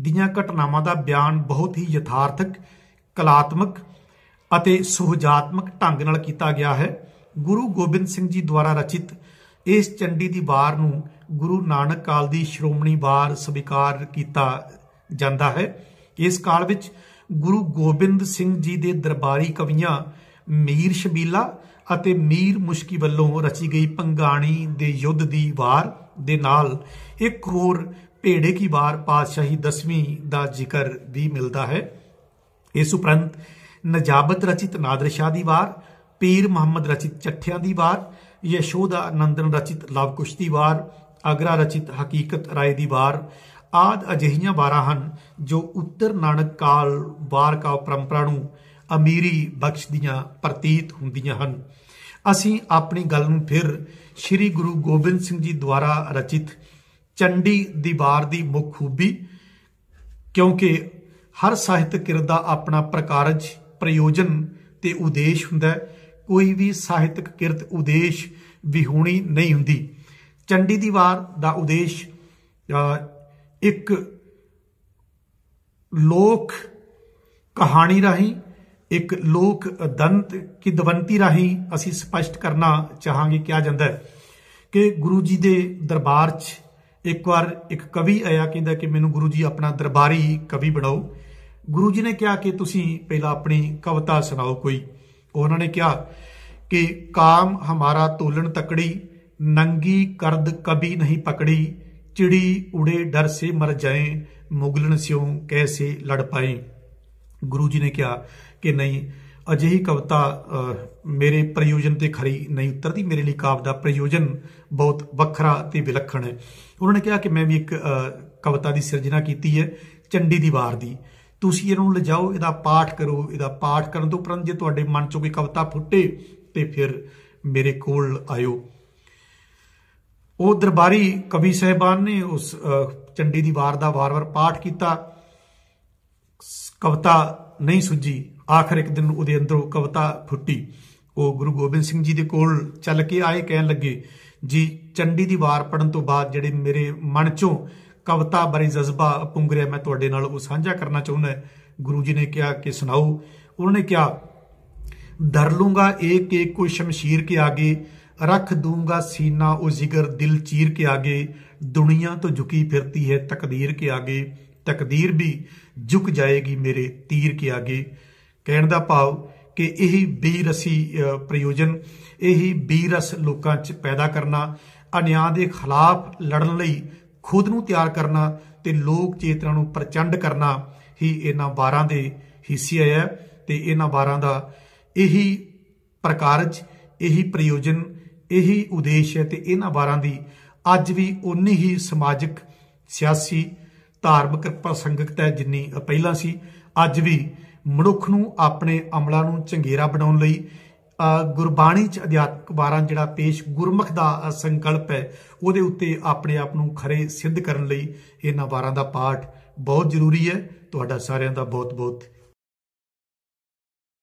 ਦੀਆਂ ਘਟਨਾਵਾਂ ਦਾ ਬਿਆਨ ਬਹੁਤ ਹੀ ਯਥਾਰਥਕ, ਕਲਾਤਮਕ ਅਤੇ ਸੁਹਜਾਤਮਕ ਢੰਗ ਨਾਲ ਕੀਤਾ ਗਿਆ ਹੈ। ਗੁਰੂ ਗੋਬਿੰਦ ਸਿੰਘ ਜੀ ਦੁਆਰਾ ਰਚਿਤ ਇਸ ਚੰਡੀ ਦੀ ਵਾਰ ਨੂੰ ਗੁਰੂ ਨਾਨਕ ਕਾਲ ਦੀ ਸ਼੍ਰੋਮਣੀ ਵਾਰ ਸਵੀਕਾਰ ਕੀਤਾ ਜਾਂਦਾ ਹੈ। ਇਸ ਕਾਲ ਵਿੱਚ ਗੁਰੂ ਗੋਬਿੰਦ ਸਿੰਘ ਜੀ ਦੇ ਦਰਬਾਰੀ ਕਵੀਆਂ ਮੀਰ ਸ਼ਬੀਲਾ ਅਤੇ ਮੀਰ ਮੁਸ਼ਕੀ ਵੱਲੋਂ ਰਚੀ ਗਈ ਪੰਗਾਣੀ ਦੇ ਯੁੱਧ ਦੀ ਵਾਰ ਦੇ ਨਾਲ ਇੱਕ ਹੋਰ ਭੇੜੇ ਕੀ ਵਾਰ ਪਾਤਸ਼ਾਹੀ 10ਵੀਂ ਦਾ ਜ਼ਿਕਰ ਵੀ ਮਿਲਦਾ ਹੈ। ਇਸ ਉਪਰੰਤ ਨਜਾਬਤ ਰਚਿਤ ਨਾਦਰ ਸ਼ਾਹ ਦੀ ਵਾਰ, ਪੀਰ ਮੁਹੰਮਦ ਰਚਿਤ ਚੱਠਿਆਂ ਦੀ ਵਾਰ, ਯਸ਼ੋਦਾ ਨੰਦਨ ਰਚਿਤ ਲਵਕੁਸ਼ ਦੀ ਵਾਰ, ਅਗਰਾ ਰਚਿਤ ਹਕੀਕਤ ਰਾਏ ਦੀ ਵਾਰ ਆਦਿ ਅਜਿਹੀਆਂ ਵਾਰਾਂ ਹਨ ਜੋ ਉੱਤਰ ਨਾਨਕ ਕਾਲ ਵਾਰ ਕਾਵਿ ਪਰੰਪਰਾ ਨੂੰ ਅਮੀਰੀ ਬਖਸ਼ਦੀਆਂ ਪ੍ਰਤੀਤ ਹੁੰਦੀਆਂ ਹਨ। ਅਸੀਂ ਆਪਣੀ ਗੱਲ ਨੂੰ ਫਿਰ ਸ਼੍ਰੀ ਗੁਰੂ ਗੋਬਿੰਦ ਸਿੰਘ ਜੀ ਦੁਆਰਾ ਰਚਿਤ ਚੰਡੀ ਦੀ ਵਾਰ ਦੀ ਮੁੱਖ ਖੂਬੀ, ਕਿਉਂਕਿ ਹਰ ਸਾਹਿਤਕ ਕਿਰਤ ਦਾ ਆਪਣਾ ਪ੍ਰਕਾਰਜ, ਪ੍ਰਯੋਜਨ ਤੇ ਉਦੇਸ਼ ਹੁੰਦਾ ਹੈ। ਕੋਈ ਵੀ ਸਾਹਿਤਕ ਕਿਰਤ ਉਦੇਸ਼ ਵਿਹੂਣੀ ਨਹੀਂ ਹੁੰਦੀ। ਚੰਡੀ ਦੀ ਵਾਰ ਦਾ ਉਦੇਸ਼ ਇੱਕ ਲੋਕ ਕਹਾਣੀ ਰਾਹੀਂ, ਇੱਕ ਲੋਕ ਦੰਤ ਕਿਦਵੰਤੀ ਰਾਹੀਂ ਅਸੀਂ ਸਪਸ਼ਟ ਕਰਨਾ ਚਾਹਾਂਗੇ। ਕਿਹਾ ਜਾਂਦਾ ਹੈ ਕਿ ਗੁਰੂ ਜੀ ਦੇ ਦਰਬਾਰ 'ਚ ਇੱਕ ਵਾਰ ਇੱਕ ਕਵੀ ਆਇਆ, ਕਹਿੰਦਾ ਕਿ ਮੈਨੂੰ ਗੁਰੂ ਜੀ ਆਪਣਾ ਦਰਬਾਰੀ ਕਵੀ ਬਣਾਓ। ਗੁਰੂ ਜੀ ਨੇ ਕਿਹਾ ਕਿ ਤੁਸੀਂ ਪਹਿਲਾਂ ਆਪਣੀ ਕਵਿਤਾ ਸੁਣਾਓ ਕੋਈ। ਉਹਨਾਂ ਨੇ ਕਿਹਾ ਕਿ ਕਾਮ ਹਮਾਰਾ ਤੋਲਣ ਤਕੜੀ, ਨੰਗੀ ਕਰਦ ਕभी नहीं पकड़ी, चिड़ी उड़े डर से मर जाए, मुगलन स्यों कैसे लड़ पाए। गुरु जी ने कहा कि नहीं, अजिही कविता मेरे प्रयोजन ते खरी नहीं उतरती। मेरे लिए काव्य का प्रयोजन बहुत वखरा ते विलक्षण है। उन्होंने कहा कि मैं भी एक कविता की सिरजना की है चंडी दी वार दी, तुसीं इहनूं लिजाओ, इहदा पाठ करो। इहदा पाठ करन तो उपरंत जे तुहाडे मन चों कोई कविता फुटे ते फिर मेरे कोल आयो। ਉਹ ਦਰਬਾਰੀ ਕਵੀ ਸਾਹਿਬਾਨ ਨੇ ਉਸ ਚੰਡੀ ਦੀ ਵਾਰ ਦਾ ਵਾਰ-ਵਾਰ ਪਾਠ ਕੀਤਾ। ਕਵਿਤਾ ਨਹੀਂ ਸੁੱਝੀ। ਆਖਰ ਇੱਕ ਦਿਨ ਉਹਦੇ ਅੰਦਰੋਂ ਕਵਿਤਾ ਫੁੱਟੀ। ਉਹ ਗੁਰੂ ਗੋਬਿੰਦ ਸਿੰਘ ਜੀ ਦੇ ਕੋਲ ਚੱਲ ਕੇ ਆਏ, ਕਹਿਣ ਲੱਗੇ ਜੀ ਚੰਡੀ ਦੀ ਵਾਰ ਪੜਨ ਤੋਂ ਬਾਅਦ ਜਿਹੜੇ ਮੇਰੇ ਮਨ ਚੋਂ ਕਵਿਤਾ ਬਾਰੇ ਜਜ਼ਬਾ ਪੁੰਗ ਰਿਹਾ, ਮੈਂ ਤੁਹਾਡੇ ਨਾਲ ਉਹ ਸਾਂਝਾ ਕਰਨਾ ਚਾਹੁੰਦਾ। ਗੁਰੂ ਜੀ ਨੇ ਕਿਹਾ ਕਿ ਸੁਣਾਓ। ਉਹਨਾਂ ਨੇ ਕਿਹਾ, धर लूंगा एक एक को शमशीर के आगे, रख दूंगा सीना ओ जिगर दिल चीर के आगे, दुनिया तो झुकी फिरती है तकदीर के आगे, तकदीर भी झुक जाएगी मेरे तीर के आगे। कहण दा भाव कि यही बेरसी प्रयोजन, यही बेरस लोकां च पैदा करना, अन्याय के खिलाफ लड़न लई खुद नूं तैयार करना ते लोक चेतना नूं प्रचंड करना ही इन्हां वारां दे हिस्से है। ते इन्हां वारां दा यही प्रकारज, यही प्रयोजन, यही उद्देश है। ते इन्हां वारां दी अज भी उन्नी ही समाजिक, सियासी, धार्मिक प्रसंगिकता है जिन्नी पहलां सी। अज भी मनुख नूं अपने अमलां नूं चंगेरा बनाउण लई गुरबाणी च अध्यात्मक वारां जिहड़ा पेश गुरमुख दा संकल्प है, उहदे उत्ते अपने आप नूं खरे सिद्ध करन लई इन्हां वारां दा पाठ बहुत जरूरी है। तुहाडा सारिआं दा बहुत बहुत